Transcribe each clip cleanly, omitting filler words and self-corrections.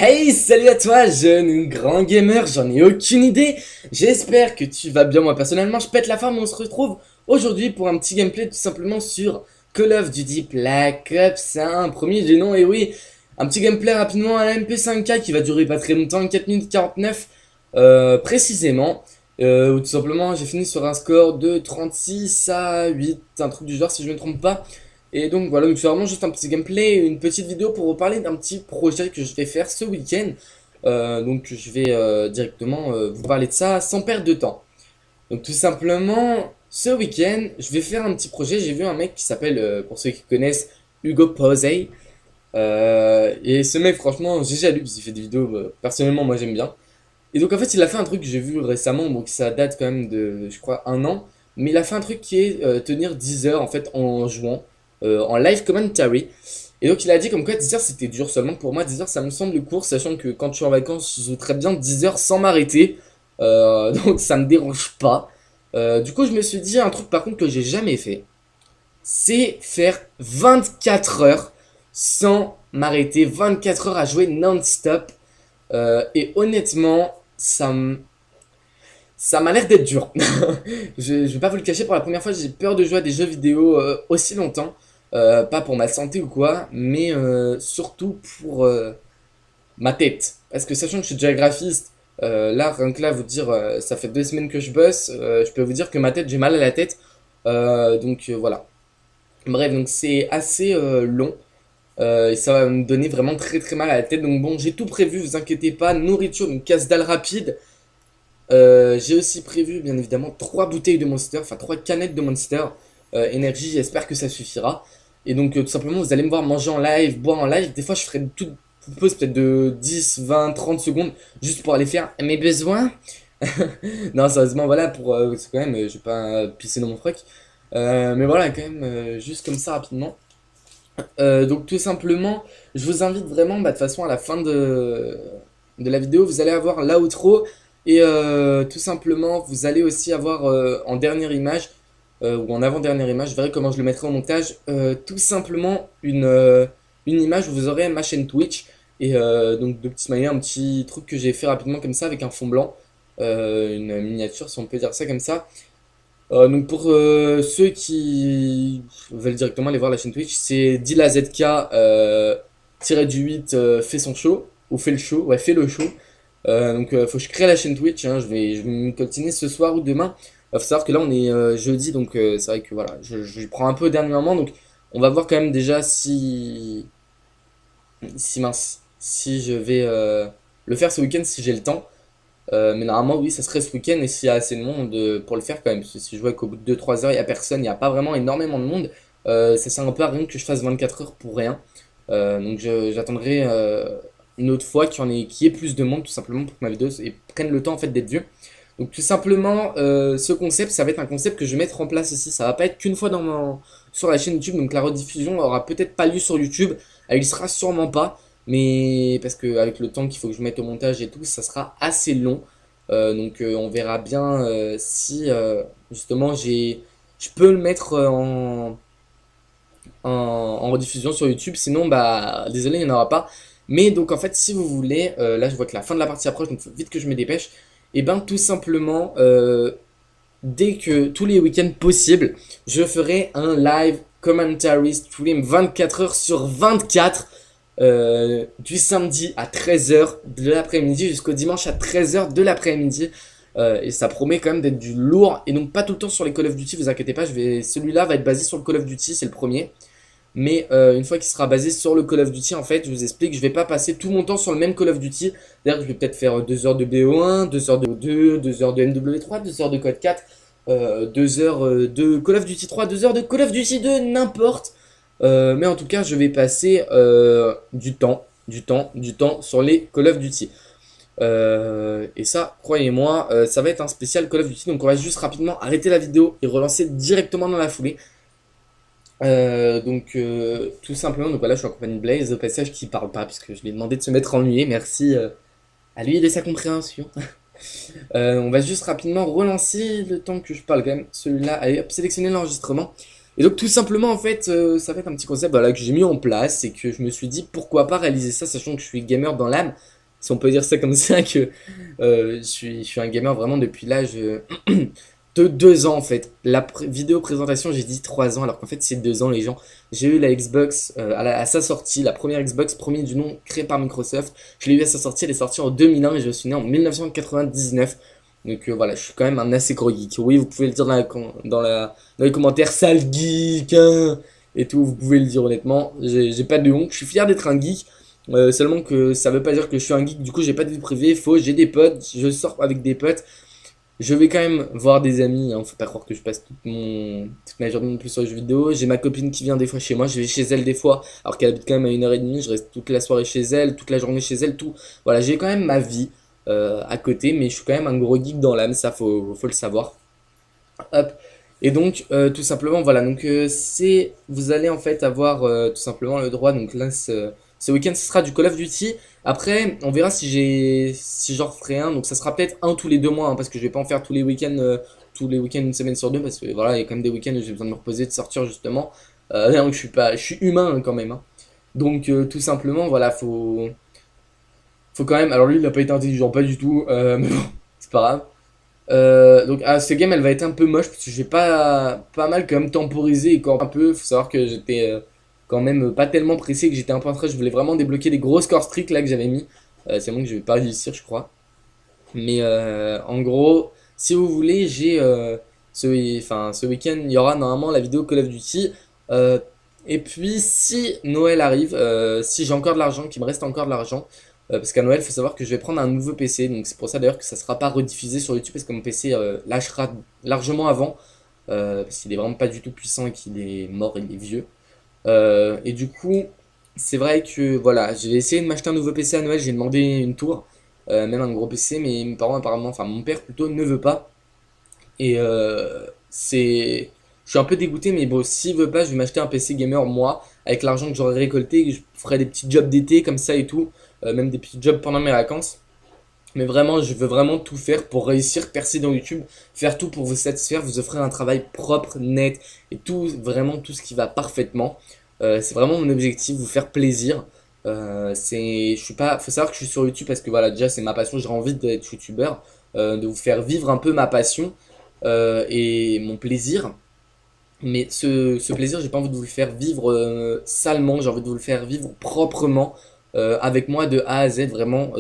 Hey, salut à toi, jeune grand gamer, j'en ai aucune idée. J'espère que tu vas bien. Moi personnellement, je pète la forme. On se retrouve aujourd'hui pour un petit gameplay tout simplement sur Call of Duty Black Ops 1, premier du nom. Et oui, un petit gameplay rapidement à la MP5K qui va durer pas très longtemps, 4 minutes 49 précisément. Où tout simplement j'ai fini sur un score de 36 à 8, un truc du genre si je ne me trompe pas. Et donc voilà, donc c'est vraiment juste un petit gameplay, une petite vidéo pour vous parler d'un petit projet que je vais faire ce week-end. Donc je vais directement vous parler de ça sans perdre de temps. Donc tout simplement, ce week-end, je vais faire un petit projet. J'ai vu un mec qui s'appelle, pour ceux qui connaissent, Hugo Posey. Et ce mec, franchement, j'ai déjà lu parce qu'il fait des vidéos, personnellement, moi j'aime bien. Et donc en fait, il a fait un truc que j'ai vu récemment, donc ça date quand même de, je crois, un an. Mais il a fait un truc qui est tenir 10 heures en fait en jouant, en live commentary. Et donc il a dit comme quoi 10 heures c'était dur, seulement que pour moi 10 heures ça me semble court, sachant que quand je suis en vacances, je joue très bien 10 heures sans m'arrêter. Donc ça me dérange pas. Du coup je me suis dit un truc par contre que j'ai jamais fait, c'est faire 24 heures sans m'arrêter, 24 heures à jouer non-stop. Et honnêtement, ça m'a l'air d'être dur. Je vais pas vous le cacher, pour la première fois, j'ai peur de jouer à des jeux vidéo aussi longtemps. Pas pour ma santé ou quoi, mais surtout pour ma tête. Parce que sachant que je suis déjà graphiste, là, rien que là, vous dire, ça fait 2 semaines que je bosse, je peux vous dire que ma tête, j'ai mal à la tête. Donc voilà. Bref, donc c'est assez long. Et ça va me donner vraiment très très mal à la tête. Donc bon, j'ai tout prévu, vous inquiétez pas. Nourriture, donc casse-dalle rapide. J'ai aussi prévu, bien évidemment, 3 bouteilles de Monster, enfin 3 canettes de Monster énergie. J'espère que ça suffira. Et donc, tout simplement, vous allez me voir manger en live, boire en live. Des fois, je ferai une toute pause, peut-être de 10, 20, 30 secondes, juste pour aller faire mes besoins. Non, sérieusement, voilà, pour. C'est quand même, je vais pas pisser dans mon froc. Mais voilà, quand même, juste comme ça rapidement. Donc tout simplement, je vous invite vraiment, de toute façon à la fin de la vidéo, vous allez avoir l'outro et tout simplement, vous allez aussi avoir en dernière image ou en avant-dernière image, je verrai comment je le mettrai au montage, tout simplement une image où vous aurez ma chaîne Twitch et donc de petites manières, un petit truc que j'ai fait rapidement comme ça avec un fond blanc, une miniature si on peut dire ça comme ça. Donc pour ceux qui veulent directement aller voir la chaîne Twitch, c'est DilaZK tiré du 8 fait son show, ou fait le show, ouais fait le show. Donc faut que je crée la chaîne Twitch, hein, je vais me coltiner ce soir ou demain. Faut savoir que là on est jeudi, donc c'est vrai que voilà, je prends un peu au dernier moment, donc on va voir quand même déjà si mince, si je vais le faire ce week-end si j'ai le temps. Mais normalement, oui, ça serait ce week-end et s'il y a assez de monde pour le faire quand même. Parce que si je vois qu'au bout de 2-3 heures, il n'y a personne, il n'y a pas vraiment énormément de monde, ça sert un peu à rien que je fasse 24 heures pour rien. Donc j'attendrai une autre fois qu'il y ait plus de monde tout simplement pour que ma vidéo prenne le temps en fait d'être vue. Donc tout simplement, ce concept, ça va être un concept que je vais mettre en place ici. Ça va pas être qu'une fois sur la chaîne YouTube. Donc la rediffusion aura peut-être pas lieu sur YouTube. Elle y sera sûrement pas. Mais parce que avec le temps qu'il faut que je mette au montage et tout, ça sera assez long. Donc on verra bien si justement je peux le mettre en rediffusion sur YouTube. Sinon, bah désolé, il n'y en aura pas. Mais donc en fait, si vous voulez, là je vois que la fin de la partie approche, donc faut vite que je me dépêche. Et ben tout simplement, dès que tous les week-ends possibles, je ferai un live commentary stream 24 heures sur 24 du samedi à 13 heures de l'après-midi jusqu'au dimanche à 13 heures de l'après-midi. Et ça promet quand même d'être du lourd. Et donc pas tout le temps sur les Call of Duty, vous inquiétez pas, celui-là va être basé sur le Call of Duty, c'est le premier. Mais une fois qu'il sera basé sur le Call of Duty, en fait, je vous explique, je vais pas passer tout mon temps sur le même Call of Duty. D'ailleurs, je vais peut-être faire 2 heures de BO1, 2 heures de BO2, 2 heures de MW3, 2 heures de Code 4, 2 heures de Call of Duty 3, 2 heures de Call of Duty 2, n'importe. Mais en tout cas, je vais passer du temps sur les Call of Duty. Et ça, croyez-moi, ça va être un spécial Call of Duty. Donc on va juste rapidement arrêter la vidéo et relancer directement dans la foulée. Donc tout simplement, donc voilà, je suis en compagnie de Blaze au passage qui parle pas puisque je lui ai demandé de se mettre ennuyé. Merci à lui et de sa compréhension. On va juste rapidement relancer le temps que je parle quand même. Celui-là, allez hop, sélectionner l'enregistrement. Et donc tout simplement en fait, ça va être un petit concept voilà, que j'ai mis en place et que je me suis dit pourquoi pas réaliser ça, sachant que je suis gamer dans l'âme, si on peut dire ça comme ça, que je suis un gamer vraiment depuis l'âge de 2 ans en fait. La vidéo présentation j'ai dit 3 ans alors qu'en fait c'est 2 ans les gens. J'ai eu la Xbox à sa sortie, la première Xbox, premier du nom créée par Microsoft. Je l'ai eu à sa sortie, elle est sortie en 2001 et je suis né en 1999. Donc voilà, je suis quand même un assez gros geek. Oui, vous pouvez le dire dans les commentaires, sale geek, hein, et tout, vous pouvez le dire honnêtement. J'ai pas de honte, je suis fier d'être un geek. Seulement que ça veut pas dire que je suis un geek, du coup j'ai pas de vie privée, faux, j'ai des potes, je sors avec des potes. Je vais quand même voir des amis, hein, faut pas croire que je passe toute ma journée non plus sur les jeux vidéo. J'ai ma copine qui vient des fois chez moi, je vais chez elle des fois, alors qu'elle habite quand même à 1h30, je reste toute la soirée chez elle, toute la journée chez elle, tout. Voilà, j'ai quand même ma vie à côté, mais je suis quand même un gros geek dans l'âme, ça faut le savoir. Hop. Et donc, tout simplement, voilà, donc vous allez en fait avoir tout simplement le droit, donc là, ce week-end, ce sera du Call of Duty. Après, on verra si j'en referai un, donc ça sera peut-être un tous les 2 mois, hein, parce que je vais pas en faire tous les week-ends une semaine sur deux, parce que voilà, il y a quand même des week-ends où j'ai besoin de me reposer, de sortir justement. Donc je suis humain hein, quand même, hein. Donc tout simplement, voilà, faut quand même, alors lui, il n'a pas été intelligent, pas du tout, mais bon, c'est pas grave. Donc ce game elle va être un peu moche parce que j'ai pas mal quand même temporisé et quand un peu faut savoir que j'étais quand même pas tellement pressé que j'étais un peu en train je voulais vraiment débloquer des gros score streaks là que j'avais mis. C'est bon que je vais pas réussir je crois, mais en gros si vous voulez j'ai ce week-end il y aura normalement la vidéo Call of Duty. Euh, et puis si Noël arrive, si j'ai encore de l'argent, qu'il me reste encore de l'argent, parce qu'à Noël, il faut savoir que je vais prendre un nouveau PC, donc c'est pour ça d'ailleurs que ça sera pas rediffusé sur YouTube, parce que mon PC lâchera largement avant, parce qu'il est vraiment pas du tout puissant et qu'il est mort, il est vieux. Et du coup, c'est vrai que voilà, j'ai essayé de m'acheter un nouveau PC à Noël, j'ai demandé une tour, même un gros PC, mais mes parents apparemment, enfin mon père plutôt, ne veut pas. Et je suis un peu dégoûté, mais bon, s'il veut pas, je vais m'acheter un PC gamer moi, avec l'argent que j'aurai récolté, je ferai des petits jobs d'été comme ça et tout, même des petits jobs pendant mes vacances. Mais vraiment, je veux vraiment tout faire pour réussir, percer dans YouTube, faire tout pour vous satisfaire, vous offrir un travail propre, net, et tout, vraiment tout ce qui va parfaitement. C'est vraiment mon objectif, vous faire plaisir. Je suis pas, faut savoir que je suis sur YouTube parce que voilà, déjà c'est ma passion, j'ai envie d'être YouTubeur, de vous faire vivre un peu ma passion et mon plaisir. Mais ce plaisir, j'ai pas envie de vous le faire vivre salement, j'ai envie de vous le faire vivre proprement, avec moi de A à Z, vraiment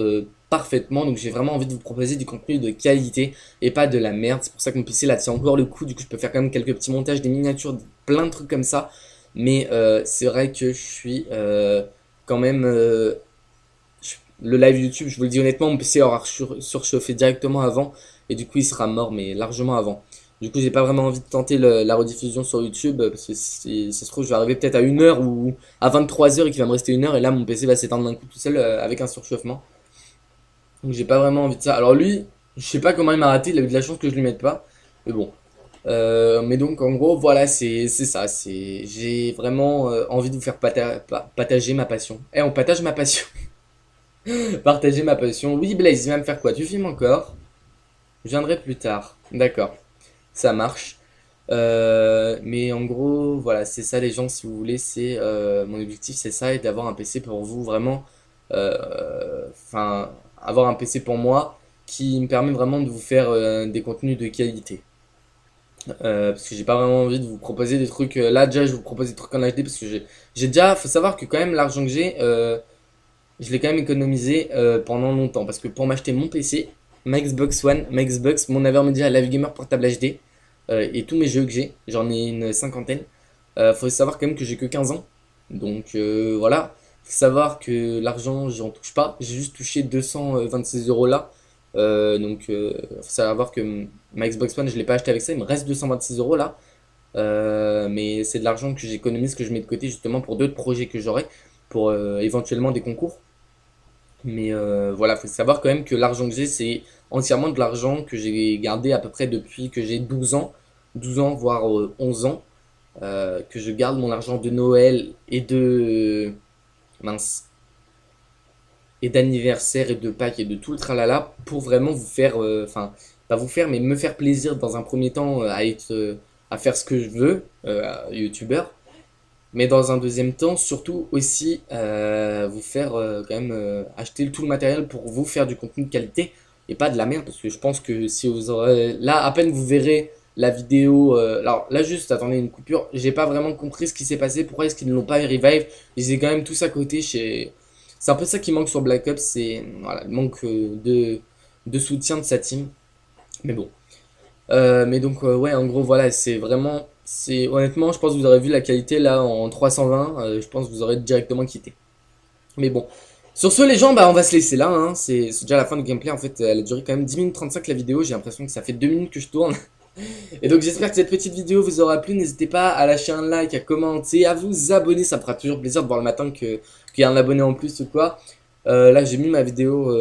parfaitement. Donc j'ai vraiment envie de vous proposer du contenu de qualité et pas de la merde. C'est pour ça que mon PC là tient encore le coup, du coup je peux faire quand même quelques petits montages, des miniatures, plein de trucs comme ça. Mais c'est vrai que je suis quand même... le live YouTube, je vous le dis honnêtement, mon PC aura surchauffé directement avant et du coup il sera mort, mais largement avant. Du coup, j'ai pas vraiment envie de tenter la rediffusion sur YouTube parce que si ça se trouve, je vais arriver peut-être à 1 heure ou à 23 heures et qu'il va me rester 1 heure et là mon PC va s'éteindre d'un coup tout seul avec un surchauffement. Donc j'ai pas vraiment envie de ça. Alors lui, je sais pas comment il m'a raté, il a eu de la chance que je lui mette pas. Mais bon. Mais donc en gros, voilà, c'est ça. J'ai vraiment envie de vous faire partager ma passion. Eh, on partage ma passion. Partager ma passion. Oui, Blaze, il va me faire quoi? Tu filmes encore? Je viendrai plus tard. D'accord, ça marche. Mais en gros, voilà, c'est ça les gens, si vous voulez, c'est mon objectif, c'est ça, et d'avoir un PC pour vous vraiment, enfin, avoir un PC pour moi qui me permet vraiment de vous faire des contenus de qualité. Parce que j'ai pas vraiment envie de vous proposer des trucs. Là, déjà, je vous propose des trucs en HD parce que j'ai déjà, faut savoir que quand même l'argent que j'ai, je l'ai quand même économisé pendant longtemps. Parce que pour m'acheter mon PC, ma Xbox One, ma Xbox, mon Avermedia Live Gamer Portable HD et tous mes jeux que j'ai, j'en ai une cinquantaine. Faut savoir quand même que j'ai que 15 ans. Donc voilà. Faut savoir que l'argent, j'en touche pas. J'ai juste touché 226 euros là. Donc faut savoir que ma Xbox One, je l'ai pas acheté avec ça. Il me reste 226 euros là. Mais c'est de l'argent que j'économise, que je mets de côté justement pour d'autres projets que j'aurai. Pour éventuellement des concours. Mais voilà, faut savoir quand même que l'argent que j'ai, c'est entièrement de l'argent que j'ai gardé à peu près depuis que j'ai 12 ans, 12 ans, voire 11 ans, que je garde mon argent de Noël et de... mince, et d'anniversaire et de Pâques et de tout le tralala pour vraiment vous faire, enfin, pas vous faire, mais me faire plaisir dans un premier temps à être à faire ce que je veux, youtubeur. Mais dans un deuxième temps, surtout aussi vous faire quand même acheter tout le matériel pour vous faire du contenu de qualité et pas de la merde. Parce que je pense que si vous aurez... Là, à peine vous verrez la vidéo... alors là, juste, attendez une coupure. J'ai pas vraiment compris ce qui s'est passé. Pourquoi est-ce qu'ils ne l'ont pas revive? Ils étaient quand même tous à côté chez... C'est un peu ça qui manque sur Black Ops. C'est voilà, le manque de soutien de sa team. Mais bon. Mais donc ouais, en gros voilà, c'est vraiment, c'est honnêtement, je pense que vous aurez vu la qualité là en 320, je pense que vous aurez directement quitté. Mais bon, sur ce les gens, bah on va se laisser là, hein. C'est déjà la fin du gameplay en fait. Elle a duré quand même 10 minutes 35 la vidéo, j'ai l'impression que ça fait 2 minutes que je tourne. Et donc j'espère que cette petite vidéo vous aura plu. N'hésitez pas à lâcher un like, à commenter, à vous abonner, ça me fera toujours plaisir de voir le matin qu'il y a un abonné en plus ou quoi. Là j'ai mis ma vidéo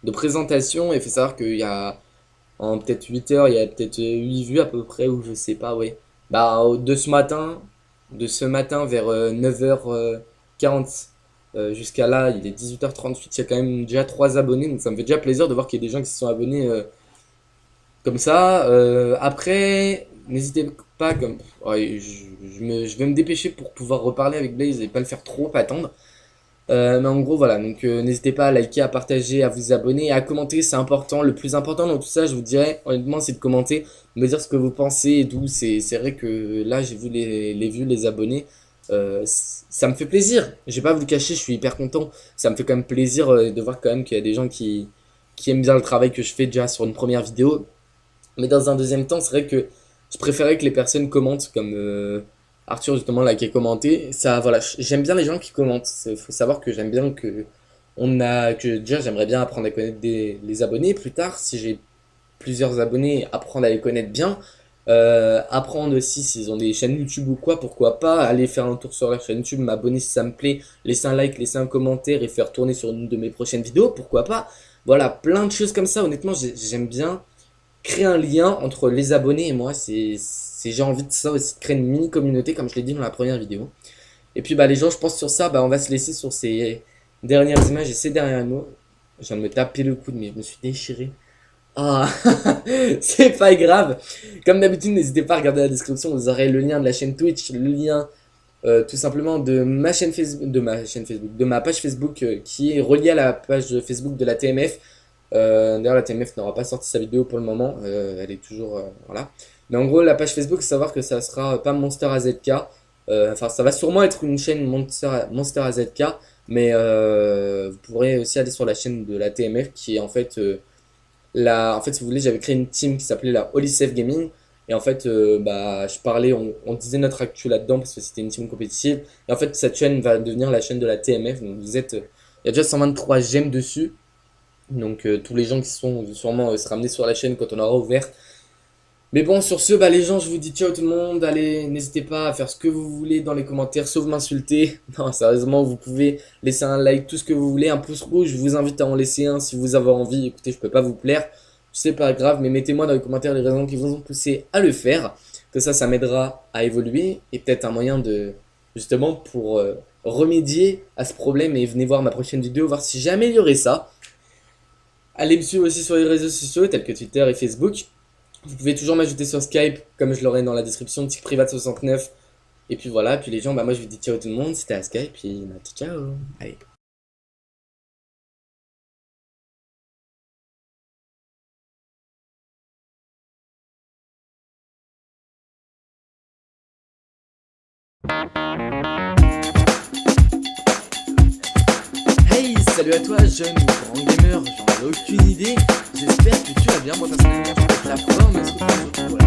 de présentation, et il faut savoir qu'il y a en peut-être 8 heures, il y a peut-être 8 vues à peu près, ou je sais pas, ouais. Bah, de ce matin vers 9h40 jusqu'à là, il est 18h38, il y a quand même déjà 3 abonnés, donc ça me fait déjà plaisir de voir qu'il y a des gens qui se sont abonnés comme ça. Après, n'hésitez pas, comme ouais, je vais me dépêcher pour pouvoir reparler avec Blaze et pas le faire trop attendre. Mais en gros voilà, donc n'hésitez pas à liker, à partager, à vous abonner, à commenter, c'est important. Le plus important dans tout ça, je vous dirais honnêtement, c'est de commenter, de me dire ce que vous pensez et tout. C'est vrai que là j'ai vu les vues, les abonnés, ça me fait plaisir. J'ai pas à vous le cacher, je suis hyper content. Ça me fait quand même plaisir de voir quand même qu'il y a des gens qui aiment bien le travail que je fais déjà sur une première vidéo. Mais dans un deuxième temps, c'est vrai que je préférais que les personnes commentent comme Arthur justement là qui a commenté. Ça, voilà, j'aime bien les gens qui commentent. Il faut savoir que j'aime bien que déjà j'aimerais bien apprendre à connaître les abonnés plus tard. Si j'ai plusieurs abonnés, apprendre à les connaître bien. Apprendre aussi s'ils ont des chaînes YouTube ou quoi, pourquoi pas. Aller faire un tour sur leur chaîne YouTube, m'abonner si ça me plaît, laisser un like, laisser un commentaire et faire tourner sur une de mes prochaines vidéos, pourquoi pas. Voilà, plein de choses comme ça. Honnêtement, j'aime bien créer un lien entre les abonnés et moi. J'ai envie de ça aussi, de créer une mini communauté comme je l'ai dit dans la première vidéo. Et puis bah les gens, je pense sur ça, bah on va se laisser sur ces dernières images et ces derniers mots. Je viens de me taper le coude mais je me suis déchiré. Ah, c'est pas grave. Comme d'habitude, n'hésitez pas à regarder la description, vous aurez le lien de la chaîne Twitch, le lien tout simplement de ma chaîne Facebook, de ma page Facebook qui est reliée à la page Facebook de la TMF. D'ailleurs la TMF n'aura pas sorti sa vidéo pour le moment, elle est toujours voilà. Mais en gros la page Facebook, savoir que ça sera pas Monster AZK, enfin ça va sûrement être une chaîne Monster AZK, mais vous pourrez aussi aller sur la chaîne de la TMF qui est en fait en fait si vous voulez j'avais créé une team qui s'appelait la Holy Safe Gaming. Et en fait, bah, je parlais, on disait notre actu là-dedans parce que c'était une team compétitive. Et en fait, cette chaîne va devenir la chaîne de la TMF. Donc vous êtes, il y a déjà 123 j'aime dessus. Donc tous les gens qui sont sûrement se ramener sur la chaîne quand on aura ouvert. Mais bon, sur ce, bah les gens, je vous dis ciao tout le monde. Allez, n'hésitez pas à faire ce que vous voulez dans les commentaires, sauf m'insulter. Non, sérieusement, vous pouvez laisser un like, tout ce que vous voulez, un pouce rouge. Je vous invite à en laisser un si vous avez envie. Écoutez, je peux pas vous plaire, c'est pas grave, mais mettez-moi dans les commentaires les raisons qui vous ont poussé à le faire. Que ça m'aidera à évoluer et peut-être un moyen de, justement, pour remédier à ce problème. Et venez voir ma prochaine vidéo, voir si j'ai amélioré ça. Allez me suivre aussi sur les réseaux sociaux tels que Twitter et Facebook. Vous pouvez toujours m'ajouter sur Skype, comme je l'aurai dans la description, TicPrivate69. Et puis voilà, puis les gens, bah moi je vous dis ciao tout le monde, c'était à Skype, puis bah, ciao. Allez. Hey, salut à toi, jeune ou grand gamer, j'en ai aucune idée. J'espère que tu vas bien. Moi personnellement, je peux être la forme, mais ce que tu veux, voilà.